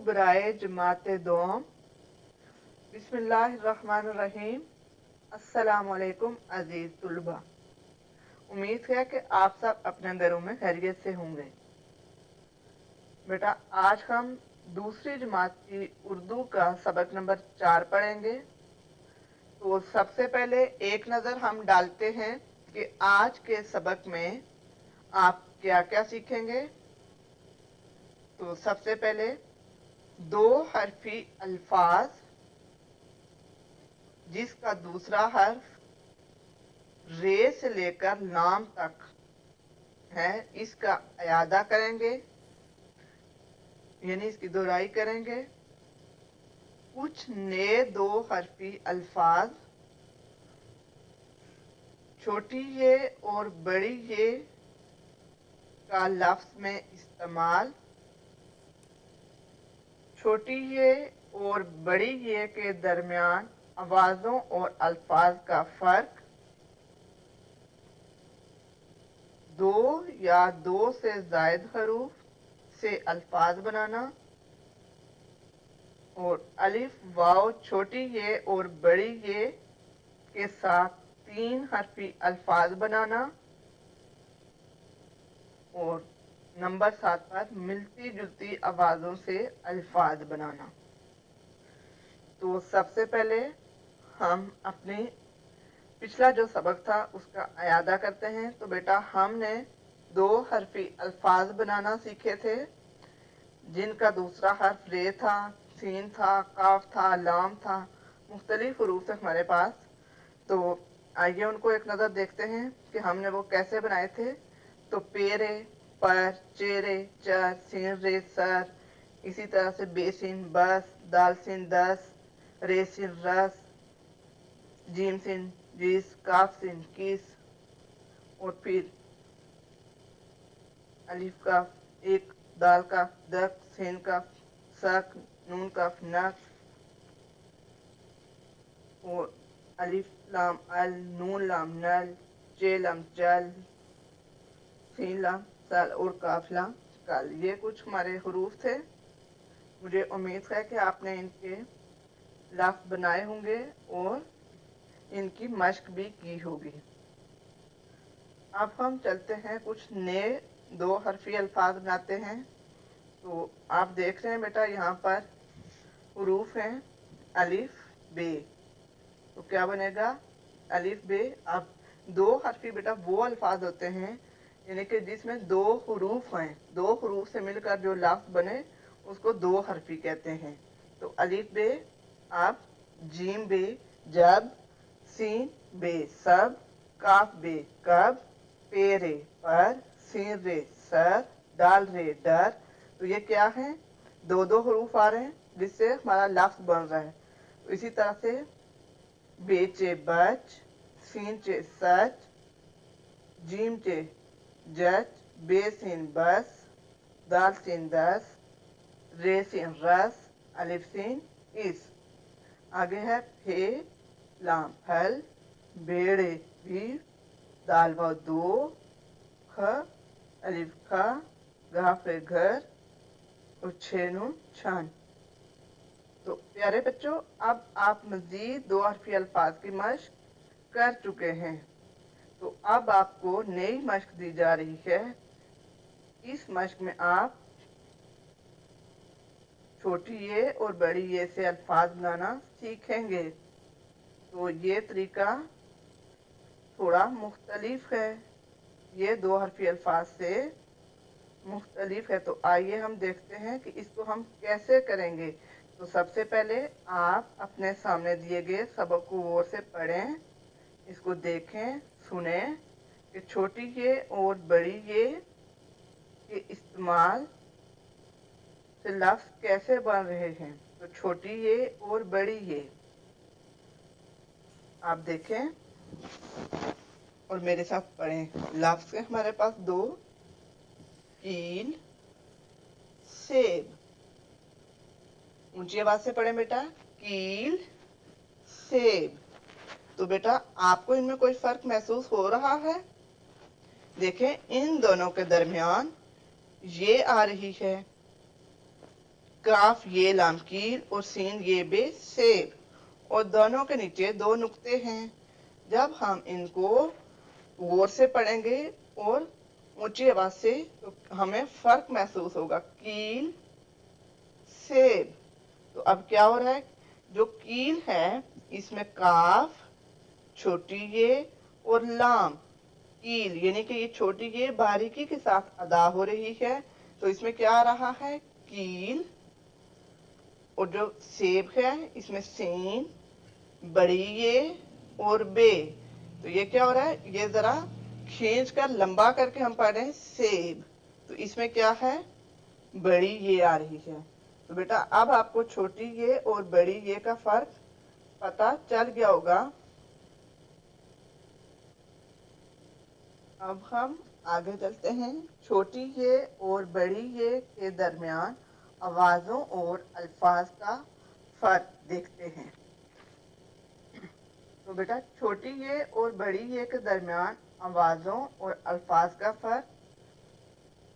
बराए जमात दोम बिस्मिल्लाहिर्रहमानिर्रहीम। अस्सलामुअलैकुम अजीज तुलबा। उम्मीद है कि आप सब अपने घरों में खैरियत से होंगे। बेटा आज हम दूसरी जमात की उर्दू का सबक नंबर 4 पढ़ेंगे। तो सबसे पहले एक नज़र हम डालते हैं कि आज के सबक में आप क्या क्या सीखेंगे। तो सबसे पहले दो हरफी अल्फाज जिसका दूसरा हर्फ रे से लेकर लाम तक है, इसका अयादा करेंगे, यानी इसकी दोहराई करेंगे। कुछ नए दो हरफी अल्फाज छोटी ये और बड़ी ये का लफ्ज में इस्तेमाल, छोटी ये और बड़ी ये के दरमियान आवाज़ों और अल्फाज का फ़र्क, दो या दो से ज़ायद हरूफ से अल्फाज बनाना और अलिफ वाव छोटी ये और बड़ी ये के साथ तीन हरफी अल्फाज बनाना और नंबर 7 पर मिलती जुलती आवाज़ों से अल्फाज बनाना। तो सबसे पहले हम अपने पिछला जो सबक था उसका अयादा करते हैं। तो बेटा हमने दो हरफी अल्फाज बनाना सीखे थे जिनका दूसरा हर्फ रे था, सीन था, काफ था, लाम था, मुख्तलिफ हरूफ थे हमारे पास। तो आइए उनको एक नज़र देखते हैं कि हमने वो कैसे बनाए थे। तो पेरे, पर, चेरे, चर, सीन रे सर, इसी तरह से बेसिन बस, दाल सिन दस, रे सिन रस, जीम सिन जिस, काफ सिन किस, और फिर अलिफ का एक, दाल का दक, सिन का सक, नून का नक, और अलिफ लाम अल, नून लाम नल, चे लाम चल, सीन लाम सल और काफ लाम कल। ये कुछ हमारे हरूफ थे। मुझे उम्मीद है कि आपने इनके लफ्ज़ बनाए होंगे और इनकी मश्क भी की होगी। अब हम चलते हैं कुछ नए दो हरफी अल्फाज बनाते हैं। तो आप देख रहे हैं बेटा यहाँ पर हरूफ हैं अलिफ बे। तो क्या बनेगा अलिफ बे। अब दो हरफी बेटा वो अल्फाज होते हैं यानी कि जिसमें दो हरूफ हैं, दो हरूफ से मिलकर जो लफ्ज़ बने उसको दो हरफी कहते हैं। तो अलिफ बे अब, जीम बे जब, सीन बे सब, काफ बे कब, पे रे पर, सीन रे सर, डाल रे डर। तो ये क्या है, दो दो हरूफ आ रहे हैं जिससे हमारा लफ्ज़ बन रहा है। तो इसी तरह से बेचे बच, सीन चे सच, जीम चे जच, बेसिन बस, दाल सिन दस, रे सिन रस, अलिफ सिन इस। आगे है फे लाम फल, बेड़े भी, दाल व दो, ख अलिफ खा, गाफे घर और छेनू छन। तो प्यारे बच्चों अब आप मजीद दो हरफी अल्फाज की मश्क कर चुके हैं। तो अब आपको नई मश्क दी जा रही है। इस मश्क में आप छोटी ये और बड़ी ये से अल्फाज बनाना सीखेंगे। तो ये तरीका थोड़ा मुख्तलिफ है, ये दो हरफी अल्फाज से मुख्तलिफ है। तो आइए हम देखते हैं कि इसको हम कैसे करेंगे। तो सबसे पहले आप अपने सामने दिए गए सबक को गौर से पढ़ें, इसको देखें, सुने कि छोटी ये और बड़ी ये के इस्तेमाल से लफ्ज़ कैसे बन रहे हैं। तो छोटी ये और बड़ी ये आप देखें और मेरे साथ पढ़ें। लफ्ज़ के हमारे पास दो, कील, सेब। ऊंची आवाज से पढ़ें बेटा, कील सेब। तो बेटा आपको इनमें कोई फर्क महसूस हो रहा है? देखें इन दोनों के दरमियान ये आ रही है काफ ये लाम कील और सीन ये बे सेब। और दोनों के नीचे दो नुक्ते हैं। जब हम इनको गौर से पढ़ेंगे और ऊंची आवाज से तो हमें फर्क महसूस होगा। कील सेब। तो अब क्या हो रहा है, जो कील है इसमें काफ, छोटी ये और लाम। कील यानी कि ये छोटी ये बारीकी के साथ अदा हो रही है, तो इसमें क्या आ रहा है, कील। और जो सेब है इसमें सीन, बड़ी ये और बे। तो ये क्या हो रहा है, ये जरा खींच कर लंबा करके हम पढ़ रहे हैं सेब। तो इसमें क्या है, बड़ी ये आ रही है। तो बेटा अब आपको छोटी ये और बड़ी ये का फर्क पता चल गया होगा। अब हम आगे चलते हैं। छोटी ये और बड़ी ये के दरमियान आवाजों और अल्फाज का फर्क देखते हैं। तो बेटा छोटी ये और बड़ी ये के दरमियान आवाजों और अल्फाज का फर्क।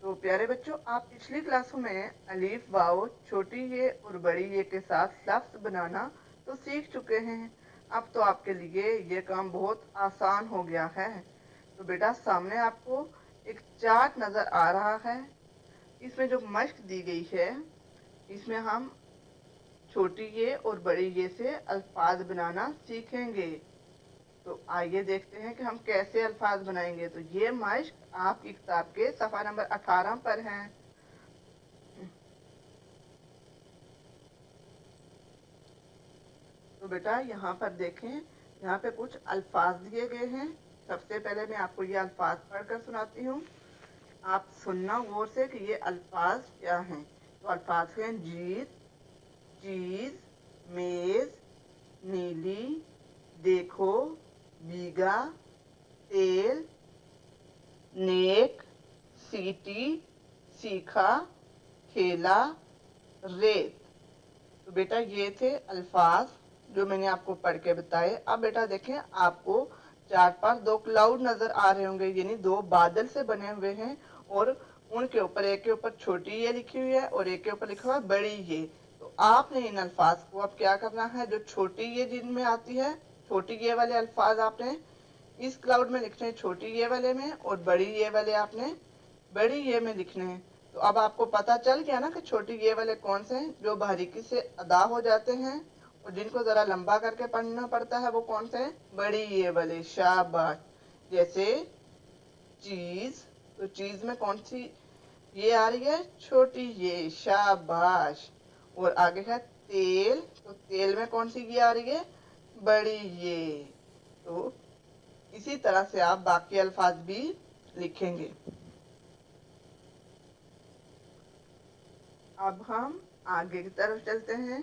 तो प्यारे बच्चों, आप पिछली क्लासों में अलीफ वाओ छोटी ये और बड़ी ये के साथ लफ्ज बनाना तो सीख चुके हैं। अब तो आपके लिए ये काम बहुत आसान हो गया है। तो बेटा सामने आपको एक चार्ट नजर आ रहा है। इसमें जो मश्क दी गई है इसमें हम छोटी ये और बड़ी ये से अल्फाज बनाना सीखेंगे। तो आइए देखते हैं कि हम कैसे अल्फाज बनाएंगे। तो ये मश्क आपकी किताब के सफा नंबर 18 पर है। तो बेटा यहाँ पर देखें, यहाँ पे कुछ अल्फाज दिए गए हैं। सबसे पहले मैं आपको ये अल्फाज पढ़कर सुनाती हूँ, आप सुनना गौर से कि ये अल्फाज क्या हैं। तो अल्फाज हैं जीत, चीज, मेज, नीली, देखो, बीघा, तेल, नेक, सीटी, सीखा, खेला, रेत। तो बेटा ये थे अल्फाज जो मैंने आपको पढ़ के बताए। अब बेटा देखें, आपको चार्ट पर दो क्लाउड नजर आ रहे होंगे, यानी दो बादल से बने हुए हैं और उनके ऊपर एक के ऊपर छोटी ये लिखी हुई है और एक के ऊपर लिखा हुआ है बड़ी ये। तो आपने इन अल्फाज को अब क्या करना है, जो छोटी ये जिनमें आती है, छोटी ये वाले अल्फाज आपने इस क्लाउड में लिखने हैं छोटी ये वाले में, और बड़ी ये वाले आपने बड़ी ये में लिखने हैं। तो अब आपको पता चल गया ना कि छोटी ये वाले कौन से हैं जो बारीकी से अदा हो जाते हैं और जिनको जरा लंबा करके पढ़ना पड़ता है, वो कौन से हैं, बड़ी ये वाले। शाबाश। जैसे चीज, तो चीज में कौन सी ये आ रही है, छोटी ये। शाबाश। और आगे है तेल, तो तेल में कौन सी ये आ रही है, बड़ी ये। तो इसी तरह से आप बाकी अल्फाज भी लिखेंगे। अब हम आगे की तरफ चलते हैं।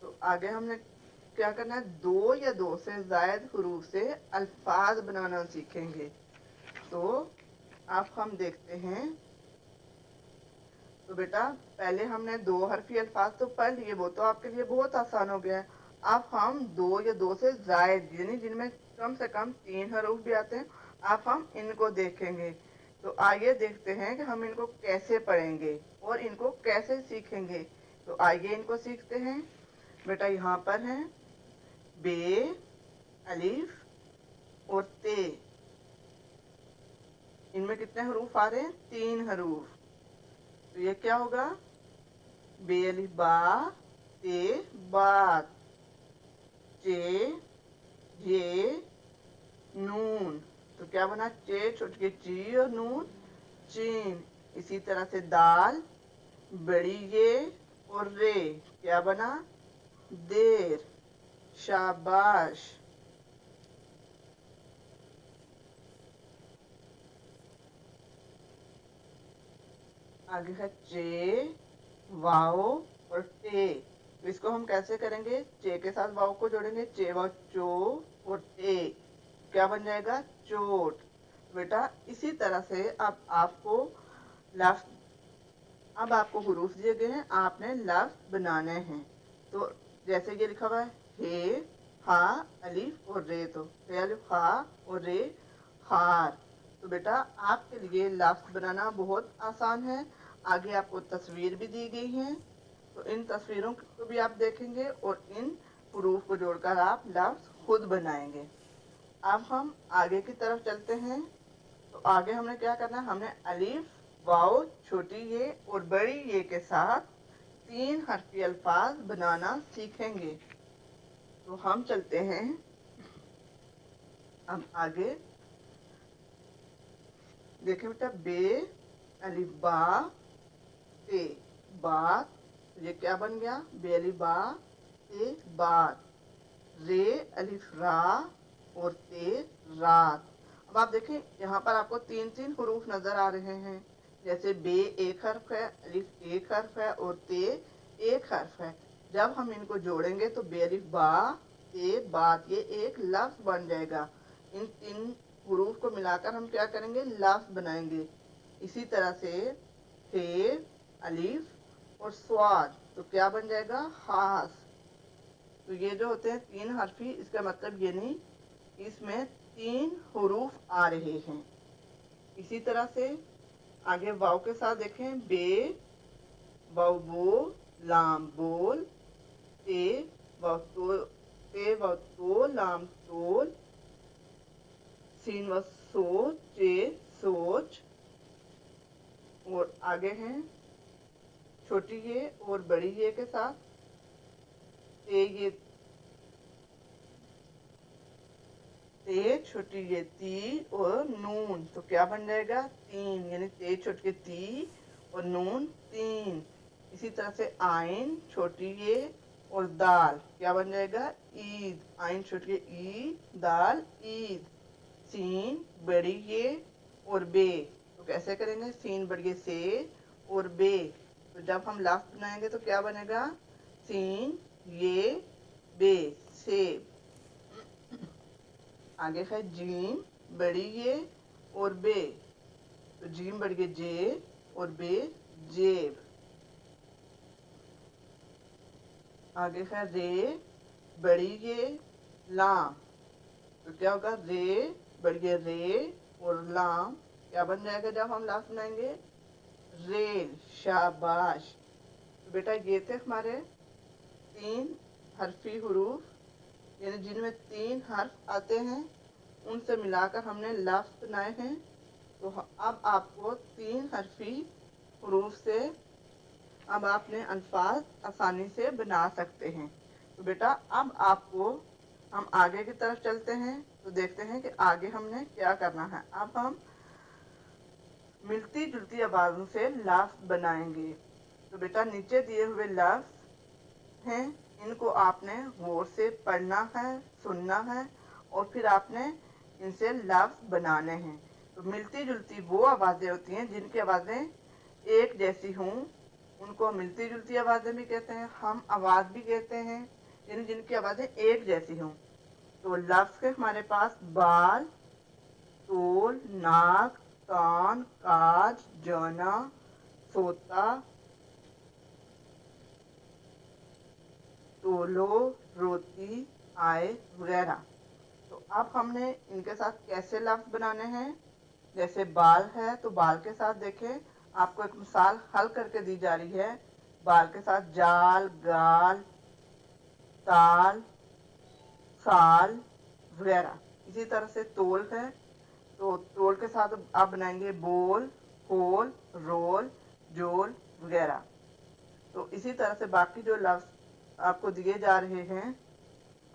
तो आगे हमने क्या करना है, दो या दो से जायद हुरूफ से अल्फाज बनाना सीखेंगे। तो अब हम देखते हैं। तो बेटा पहले हमने दो हरफी अल्फाज तो पढ़ लिए, वो तो आपके लिए बहुत आसान हो गया है। अब हम दो या दो से जायद यानी जिनमें कम से कम 3 हरूफ भी आते हैं, अब हम इनको देखेंगे। तो आइए देखते हैं कि हम इनको कैसे पढ़ेंगे और इनको कैसे सीखेंगे। तो आइए इनको सीखते हैं। बेटा यहाँ पर हैं बे, अलिफ और ते। इनमें कितने हरूफ आ रहे हैं, 3 हरूफ। तो ये क्या होगा, बे अलिफ बा, ते बात, चे ये नून। तो क्या बना, चे छोटी के ची और नून चीन। इसी तरह से दाल, बड़ी ये और रे, क्या बना, देर। शाबाश। आगे है चे, वाओ और टे। तो इसको हम कैसे करेंगे, चे के साथ वाओ को जोड़ेंगे, चे वाओ चो और टे, क्या बन जाएगा, चोट। बेटा इसी तरह से अब आपको लफ्ज, अब आपको हुरूफ दिए गए हैं, आपने लफ्ज बनाने हैं। तो जैसे ये लिखा हुआ है हे, हा, अलिफ और रे। तो हे अलिफ हा और रे हार। तो बेटा आपके लिए लफ्ज बनाना बहुत आसान है। आगे आपको तस्वीर भी दी गई है। तो इन तस्वीरों को भी आप देखेंगे और इन हरूफ को जोड़कर आप लफ्ज खुद बनाएंगे। अब हम आगे की तरफ चलते हैं। तो आगे हमने क्या करना है, हमने अलिफ, वाव, छोटी ये और बड़ी ये के साथ 3 हरफी अल्फाज बनाना सीखेंगे। तो हम चलते हैं अब आगे। देखिए बेटा, बे, अलिफ बा, ते, बात, ये क्या बन गया, बे अलिफ बा ते बात। रे अलिफ रा और ते रात। अब आप देखें यहाँ पर आपको 3 हरूफ नजर आ रहे हैं। जैसे बे एक हर्फ है, अलिफ एक हर्फ है और ते एक हर्फ है। जब हम इनको जोड़ेंगे तो बे अलिफ बा ते बात, ये एक लफ्ज बन जाएगा। इन 3 हरूफ को मिलाकर हम क्या करेंगे, लफ्ज बनाएंगे। इसी तरह से फे, अलिफ और स्वाद, तो क्या बन जाएगा, हास। तो ये जो होते हैं 3 हरफी, इसका मतलब ये नहीं, इसमें 3 हरूफ आ रहे हैं। इसी तरह से आगे वाव के साथ देखें, बे, वाव बो, लाम बोल, ते वाव तो, लाम तोल, सीन व सो, चे सोच। और आगे हैं छोटी ये और बड़ी ये के साथ, ये ते, छोटी ये ती और नून, तो क्या बन जाएगा, तीन, यानी ते छोटी के ती और नून तीन। इसी तरह से आइन, छोटी ये और दाल, क्या बन जाएगा, ईद, आइन छोटी के ई, दाल ईद। सीन, बड़ी ये और बे, तो कैसे करेंगे, सीन बड़ी से और बे। तो जब हम लास्ट बनाएंगे तो क्या बनेगा, सीन ये बे, सेब। आगे है जीम, बड़ी ये और बे, तो जीम बड़ी ये जे और बे जेब। आगे है रे, बड़ी ये लाम, तो क्या होगा, रे बड़ी ये रे और लाम, क्या बन जाएगा जब हम लास्ट बनाएंगे, रेल, शाबाश। तो बेटा ये थे हमारे 3 हरफी हरूफ, यानी जिनमें 3 हर्फ आते हैं, उनसे मिलाकर हमने लफ्ज बनाए हैं। तो अब आपको 3 हरफी हरूफ से अब आपने अल्फाज आसानी से बना सकते हैं। तो बेटा अब आपको हम आगे की तरफ चलते हैं। तो देखते हैं कि आगे हमने क्या करना है। अब हम मिलती जुलती आवाज़ों से लफ्ज बनाएंगे। तो बेटा नीचे दिए हुए लफ्ज हैं, इनको आपने गौर से पढ़ना है, सुनना है और फिर आपने इनसे लफ्ज बनाने हैं। तो मिलती जुलती वो आवाज़ें होती हैं जिनकी आवाज़ें एक जैसी हों, उनको मिलती जुलती आवाज़ें भी कहते हैं, हम आवाज़ भी कहते हैं, यानी जिनकी आवाज़ें एक जैसी हों। तो लफ्ज के हमारे पास बाल, तोल, नाक, कान, काज, जाना, सोता, तोलो, रोती, आए वगैरह। तो अब हमने इनके साथ कैसे लफ्ज बनाने हैं। जैसे बाल है तो बाल के साथ देखें, आपको एक मिसाल हल करके दी जा रही है। बाल के साथ जाल, गाल, ताल, साल वगैरह। इसी तरह से तोल है तो तोल के साथ आप बनाएंगे बोल, कोल, रोल, जोल वगैरह। तो इसी तरह से बाकी जो लफ्ज आपको दिए जा रहे हैं,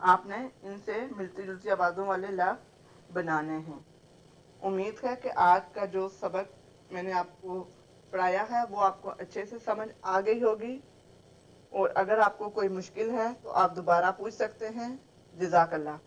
आपने इनसे मिलती जुलती आवाज़ों वाले लफ्ज बनाने हैं। उम्मीद है कि आज का जो सबक मैंने आपको पढ़ाया है वो आपको अच्छे से समझ आ गई होगी। और अगर आपको कोई मुश्किल है तो आप दोबारा पूछ सकते हैं। जज़ाकल्लाह।